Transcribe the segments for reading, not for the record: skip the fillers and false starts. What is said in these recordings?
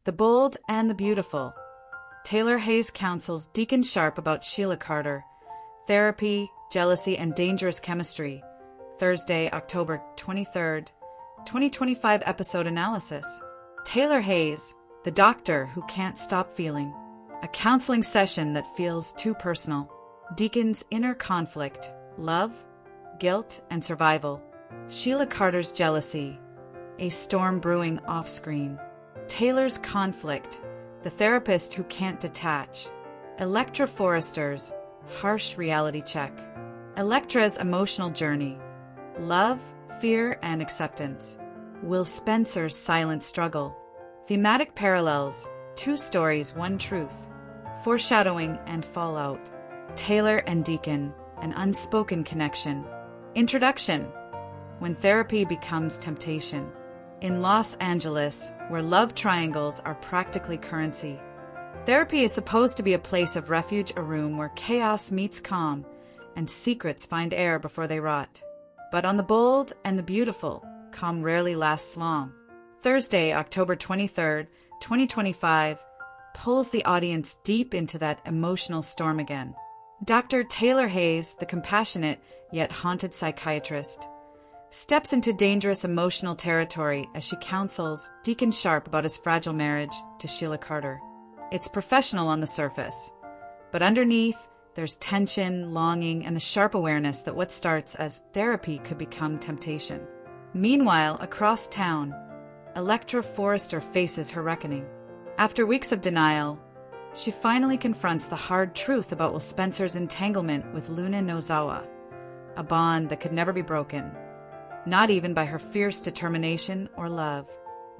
The bold and the beautiful. Taylor Hayes counsels Deacon Sharp about Sheila Carter. Therapy, jealousy, and dangerous chemistry. Thursday, October 23rd, 2025 episode analysis. Taylor Hayes, the doctor who can't stop feeling. A counseling session that feels too personal. Deacon's inner conflict, love, guilt, and survival. Sheila Carter's jealousy, a storm brewing off-screen. Taylor's conflict, the therapist who can't detach. Electra Forrester's harsh reality check. Electra's emotional journey, love, fear, and acceptance. Will Spencer's silent struggle. Thematic parallels, 2 stories, 1 truth. Foreshadowing and fallout. Taylor and Deacon, an unspoken connection. Introduction. When therapy becomes temptation. In Los Angeles, where love triangles are practically currency. Therapy is supposed to be a place of refuge, a room where chaos meets calm and secrets find air before they rot. But on the bold and the beautiful, calm rarely lasts long. Thursday, October 23rd, 2025, pulls the audience deep into that emotional storm again. Dr. Taylor Hayes, the compassionate yet haunted psychiatrist, steps into dangerous emotional territory as she counsels Deacon Sharp about his fragile marriage to Sheila Carter. It's professional on the surface, but underneath, there's tension, longing, and the sharp awareness that what starts as therapy could become temptation. Meanwhile, across town, Electra Forrester faces her reckoning. After weeks of denial, she finally confronts the hard truth about Will Spencer's entanglement with Luna Nozawa, a bond that could never be broken, not even by her fierce determination or love.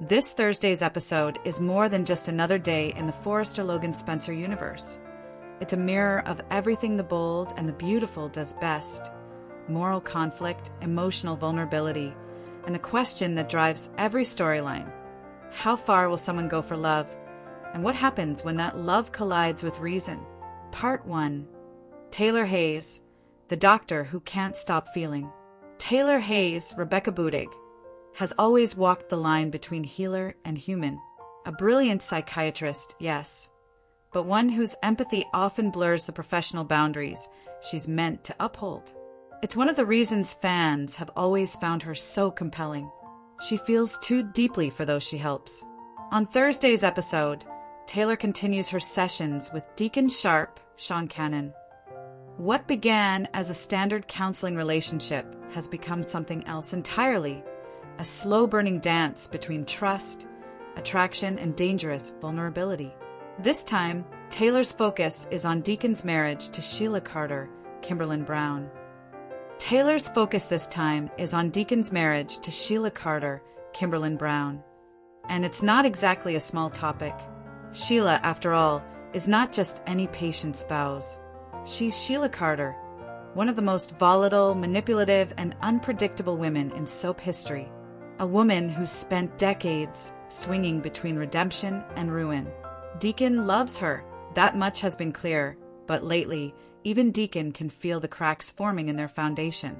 This Thursday's episode is more than just another day in the Forrester Logan Spencer universe. It's a mirror of everything the bold and the beautiful does best: moral conflict, emotional vulnerability, and the question that drives every storyline. How far will someone go for love? And what happens when that love collides with reason? Part 1. Taylor Hayes, the doctor who can't stop feeling. Taylor Hayes, Rebecca Budig, has always walked the line between healer and human. A brilliant psychiatrist, yes, but one whose empathy often blurs the professional boundaries she's meant to uphold. It's one of the reasons fans have always found her so compelling. She feels too deeply for those she helps. On Thursday's episode, Taylor continues her sessions with Deacon Sharp, Sean Cannon. What began as a standard counseling relationship has become something else entirely, a slow-burning dance between trust, attraction, and dangerous vulnerability. This time, Taylor's focus is on Deacon's marriage to Sheila Carter, Kimberlyn Brown. Taylor's focus this time is on Deacon's marriage to Sheila Carter, Kimberlyn Brown. And it's not exactly a small topic. Sheila, after all, is not just any patient's spouse. She's Sheila Carter, one of the most volatile, manipulative, and unpredictable women in soap history. A woman who's spent decades swinging between redemption and ruin. Deacon loves her, that much has been clear, but lately, even Deacon can feel the cracks forming in their foundation.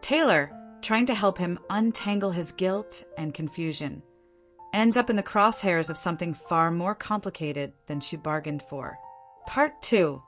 Taylor, trying to help him untangle his guilt and confusion, ends up in the crosshairs of something far more complicated than she bargained for. Part 2.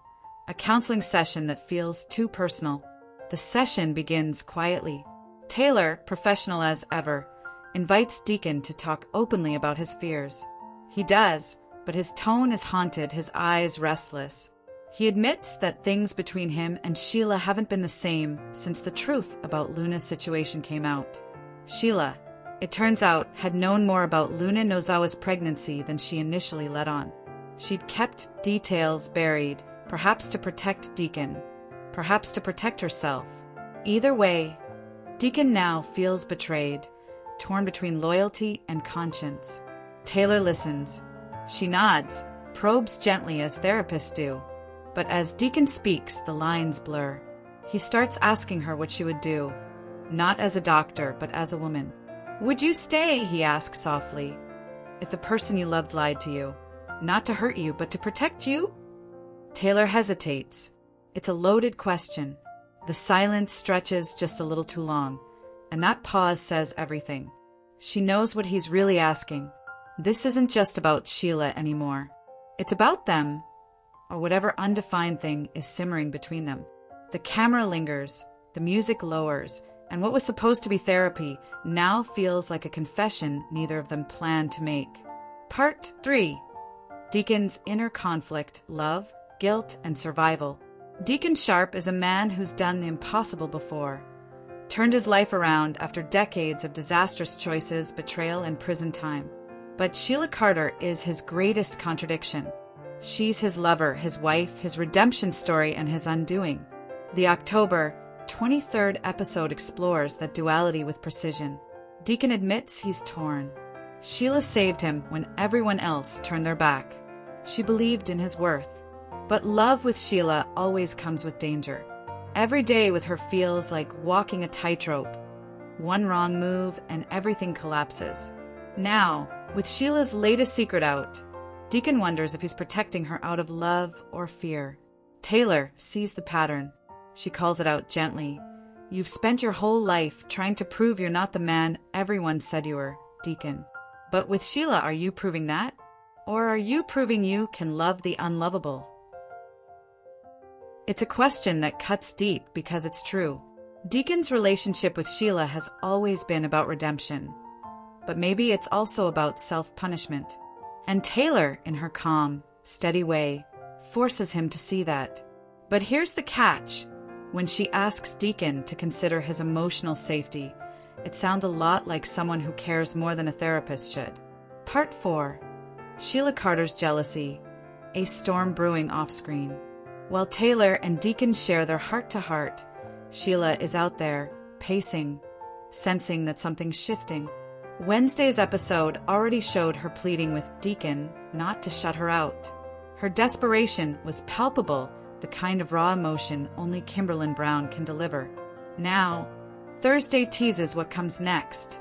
A counseling session that feels too personal. The session begins quietly. Taylor, professional as ever, invites Deacon to talk openly about his fears. He does, but his tone is haunted, his eyes restless. He admits that things between him and Sheila haven't been the same since the truth about Luna's situation came out. Sheila, it turns out, had known more about Luna Nozawa's pregnancy than she initially let on. She'd kept details buried, perhaps to protect Deacon, perhaps to protect herself. Either way, Deacon now feels betrayed, torn between loyalty and conscience. Taylor listens. She nods, probes gently as therapists do. But as Deacon speaks, the lines blur. He starts asking her what she would do, not as a doctor, but as a woman. "Would you stay," he asks softly, "if the person you loved lied to you? Not to hurt you, but to protect you?" Taylor hesitates. It's a loaded question. The silence stretches just a little too long, and that pause says everything. She knows what he's really asking. This isn't just about Sheila anymore. It's about them, or whatever undefined thing is simmering between them. The camera lingers, the music lowers, and what was supposed to be therapy now feels like a confession neither of them planned to make. Part 3. Deacon's inner conflict, love, guilt, and survival. Deacon Sharp is a man who's done the impossible before. Turned his life around after decades of disastrous choices, betrayal, and prison time. But Sheila Carter is his greatest contradiction. She's his lover, his wife, his redemption story, and his undoing. The October 23rd episode explores that duality with precision. Deacon admits he's torn. Sheila saved him when everyone else turned their back. She believed in his worth. But love with Sheila always comes with danger. Every day with her feels like walking a tightrope. One wrong move and everything collapses. Now, with Sheila's latest secret out, Deacon wonders if he's protecting her out of love or fear. Taylor sees the pattern. She calls it out gently. You've spent your whole life trying to prove you're not the man everyone said you were, Deacon. But with Sheila, are you proving that? Or are you proving you can love the unlovable? It's a question that cuts deep because it's true. Deacon's relationship with Sheila has always been about redemption. But maybe it's also about self-punishment. And Taylor, in her calm, steady way, forces him to see that. But here's the catch. When she asks Deacon to consider his emotional safety, it sounds a lot like someone who cares more than a therapist should. Part 4. Sheila Carter's jealousy, a storm brewing off-screen. While Taylor and Deacon share their heart-to-heart, Sheila is out there, pacing, sensing that something's shifting. Wednesday's episode already showed her pleading with Deacon not to shut her out. Her desperation was palpable, the kind of raw emotion only Kimberlyn Brown can deliver. Now, Thursday teases what comes next.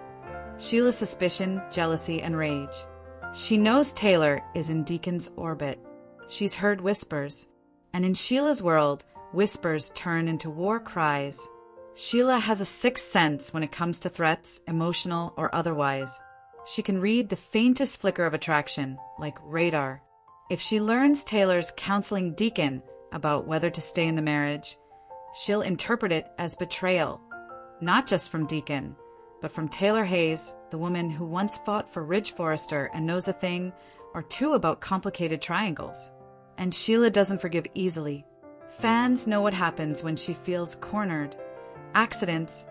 Sheila's suspicion, jealousy, and rage. She knows Taylor is in Deacon's orbit. She's heard whispers. And in Sheila's world, whispers turn into war cries. Sheila has a sixth sense when it comes to threats, emotional or otherwise. She can read the faintest flicker of attraction, like radar. If she learns Taylor's counseling Deacon about whether to stay in the marriage, she'll interpret it as betrayal, not just from Deacon, but from Taylor Hayes, the woman who once fought for Ridge Forrester and knows a thing or two about complicated triangles. And Sheila doesn't forgive easily. Fans know what happens when she feels cornered. Accidents,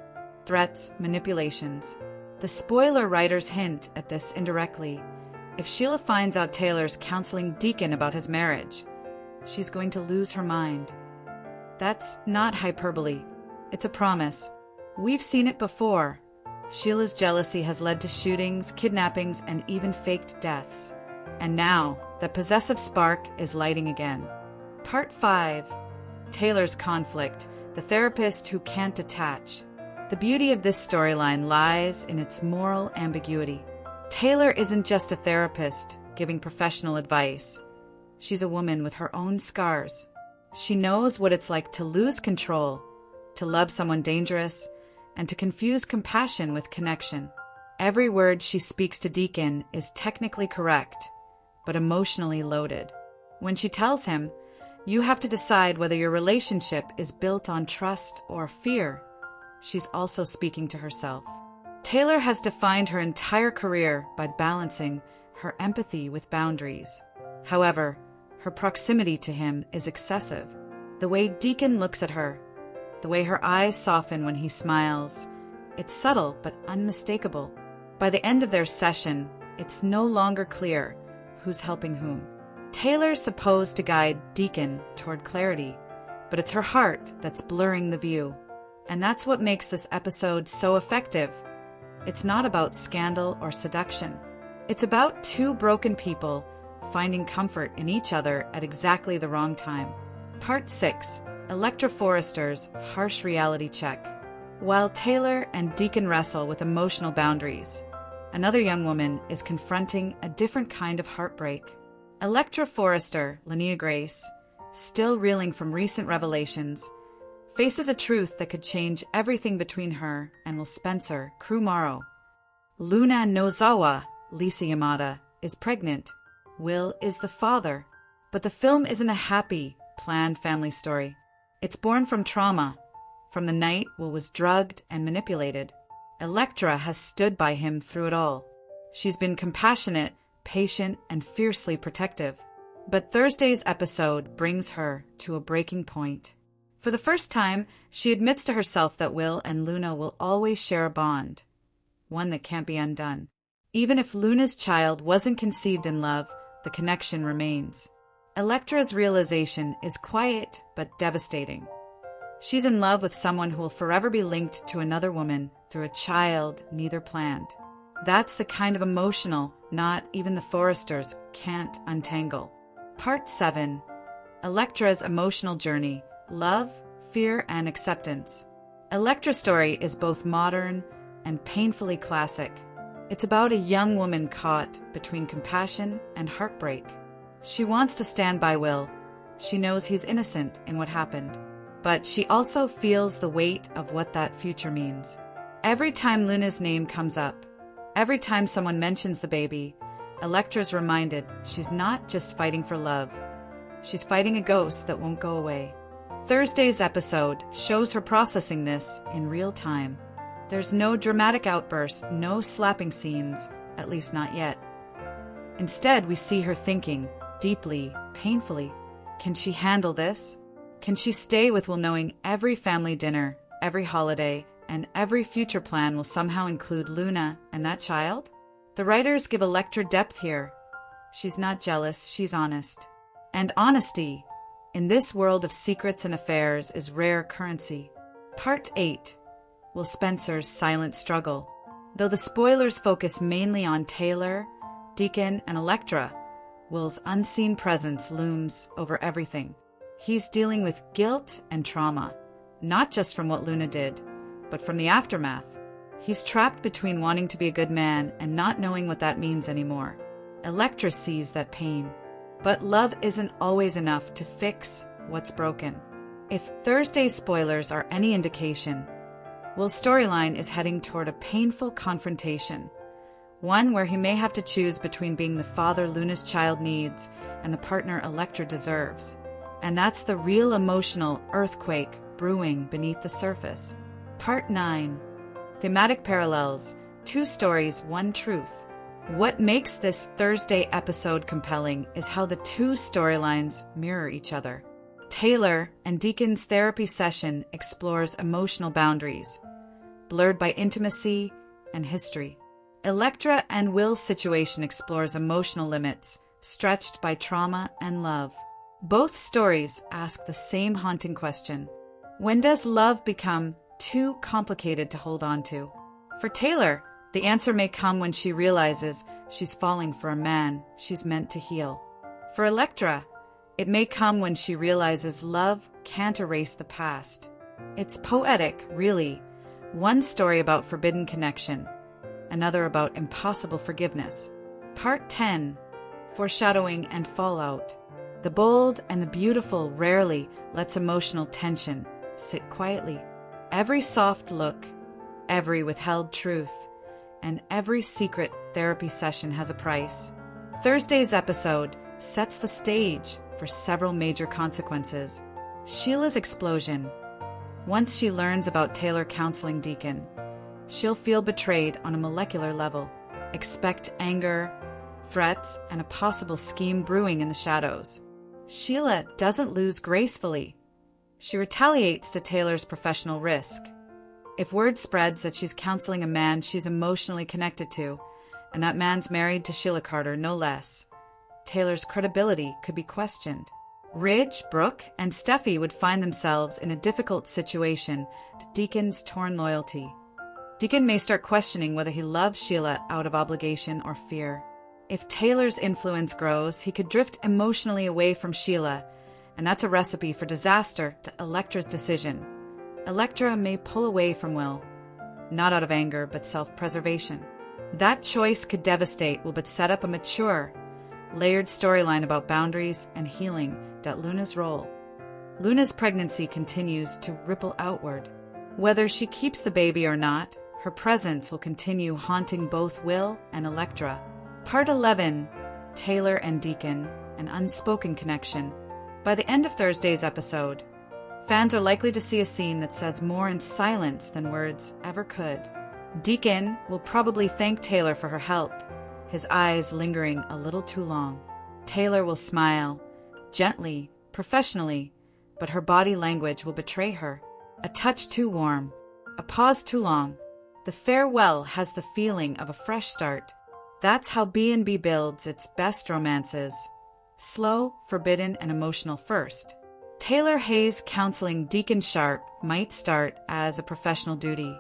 threats, manipulations. The spoiler writers hint at this indirectly. If Sheila finds out Taylor's counseling Deacon about his marriage, she's going to lose her mind. That's not hyperbole. It's a promise. We've seen it before. Sheila's jealousy has led to shootings, kidnappings, and even faked deaths. And now, the possessive spark is lighting again. Part 5. Taylor's conflict, the therapist who can't detach. The beauty of this storyline lies in its moral ambiguity. Taylor isn't just a therapist giving professional advice. She's a woman with her own scars. She knows what it's like to lose control, to love someone dangerous, and to confuse compassion with connection. Every word she speaks to Deacon is technically correct, but emotionally loaded. When she tells him, you have to decide whether your relationship is built on trust or fear, she's also speaking to herself. Taylor has defined her entire career by balancing her empathy with boundaries. However, her proximity to him is excessive. The way Deacon looks at her, the way her eyes soften when he smiles, it's subtle but unmistakable. By the end of their session, it's no longer clear who's helping whom. Taylor's supposed to guide Deacon toward clarity, but it's her heart that's blurring the view. And that's what makes this episode so effective. It's not about scandal or seduction. It's about two broken people finding comfort in each other at exactly the wrong time. Part 6. Electra Forrester's harsh reality check. While Taylor and Deacon wrestle with emotional boundaries, another young woman is confronting a different kind of heartbreak. Electra Forrester, Linnea Grace, still reeling from recent revelations, faces a truth that could change everything between her and Will Spencer, Crew Morrow. Luna Nozawa, Lisa Yamada, is pregnant. Will is the father. But the film isn't a happy, planned family story. It's born from trauma, from the night Will was drugged and manipulated. Electra has stood by him through it all. She's been compassionate, patient, and fiercely protective. But Thursday's episode brings her to a breaking point. For the first time, she admits to herself that Will and Luna will always share a bond, one that can't be undone. Even if Luna's child wasn't conceived in love, the connection remains. Electra's realization is quiet but devastating. She's in love with someone who will forever be linked to another woman through a child neither planned. That's the kind of emotional not even the Forresters can't untangle. Part 7. Electra's emotional journey: love, fear, and acceptance. Electra's story is both modern and painfully classic. It's about a young woman caught between compassion and heartbreak. She wants to stand by Will. She knows he's innocent in what happened. But she also feels the weight of what that future means. Every time Luna's name comes up, every time someone mentions the baby, Electra's reminded she's not just fighting for love. She's fighting a ghost that won't go away. Thursday's episode shows her processing this in real time. There's no dramatic outbursts, no slapping scenes, at least not yet. Instead, we see her thinking, deeply, painfully. Can she handle this? Can she stay with Will knowing every family dinner, every holiday, and every future plan will somehow include Luna and that child? The writers give Electra depth here. She's not jealous, she's honest. And honesty, in this world of secrets and affairs, is rare currency. Part 8. Will Spencer's silent struggle. Though the spoilers focus mainly on Taylor, Deacon, and Electra, Will's unseen presence looms over everything. He's dealing with guilt and trauma, not just from what Luna did, but from the aftermath. He's trapped between wanting to be a good man and not knowing what that means anymore. Electra sees that pain. But love isn't always enough to fix what's broken. If Thursday's spoilers are any indication, Will's storyline is heading toward a painful confrontation, one where he may have to choose between being the father Luna's child needs and the partner Electra deserves. And that's the real emotional earthquake brewing beneath the surface. Part 9. Thematic parallels. 2 stories, 1 truth. What makes this Thursday episode compelling is how the 2 storylines mirror each other. Taylor and Deacon's therapy session explores emotional boundaries, blurred by intimacy and history. Electra and Will's situation explores emotional limits, stretched by trauma and love. Both stories ask the same haunting question: when does love become too complicated to hold on to? For Taylor, the answer may come when she realizes she's falling for a man she's meant to heal. For Electra, it may come when she realizes love can't erase the past. It's poetic, really. One story about forbidden connection, another about impossible forgiveness. Part 10. Foreshadowing and fallout. The bold and the beautiful rarely lets emotional tension sit quietly. Every soft look, every withheld truth, and every secret therapy session has a price. Thursday's episode sets the stage for several major consequences. Sheila's explosion. Once she learns about Taylor counseling Deacon, she'll feel betrayed on a molecular level. Expect anger, threats, and a possible scheme brewing in the shadows. Sheila doesn't lose gracefully. She retaliates to Taylor's professional risk. If word spreads that she's counseling a man she's emotionally connected to, and that man's married to Sheila Carter no less, Taylor's credibility could be questioned. Ridge, Brooke, and Steffi would find themselves in a difficult situation to Deacon's torn loyalty. Deacon may start questioning whether he loves Sheila out of obligation or fear. If Taylor's influence grows, he could drift emotionally away from Sheila, and that's a recipe for disaster to Electra's decision. Electra may pull away from Will, not out of anger but self-preservation. That choice could devastate Will but set up a mature, layered storyline about boundaries and healing that Luna's role. Luna's pregnancy continues to ripple outward. Whether she keeps the baby or not, her presence will continue haunting both Will and Electra. Part 11, Taylor and Deacon, an unspoken connection. By the end of Thursday's episode, fans are likely to see a scene that says more in silence than words ever could. Deacon will probably thank Taylor for her help, his eyes lingering a little too long. Taylor will smile, gently, professionally, but her body language will betray her. A touch too warm, a pause too long. The farewell has the feeling of a fresh start. That's how B&B builds its best romances. Slow, forbidden, and emotional first. Taylor Hayes counseling Deacon Sharp might start as a professional duty,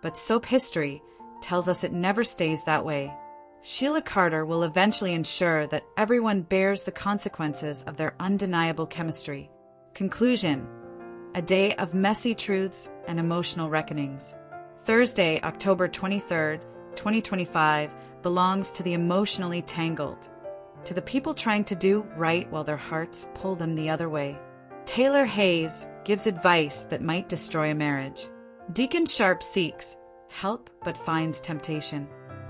but soap history tells us it never stays that way. Sheila Carter will eventually ensure that everyone bears the consequences of their undeniable chemistry. Conclusion: a day of messy truths and emotional reckonings. Thursday, October 23rd, 2025, belongs to the emotionally tangled, to the people trying to do right while their hearts pull them the other way. Taylor Hayes gives advice that might destroy a marriage. Deacon Sharp seeks help but finds temptation.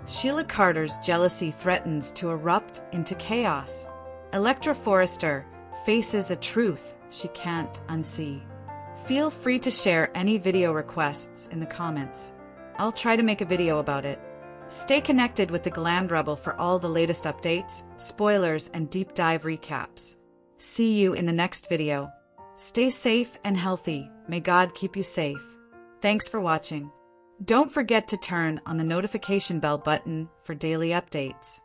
Sheila Carter's jealousy threatens to erupt into chaos. Electra Forrester faces a truth she can't unsee. Feel free to share any video requests in the comments. I'll try to make a video about it. Stay connected with the Glammed Rebel for all the latest updates, spoilers, and deep dive recaps. See you in the next video. Stay safe and healthy. May God keep you safe. Thanks for watching. Don't forget to turn on the notification bell button for daily updates.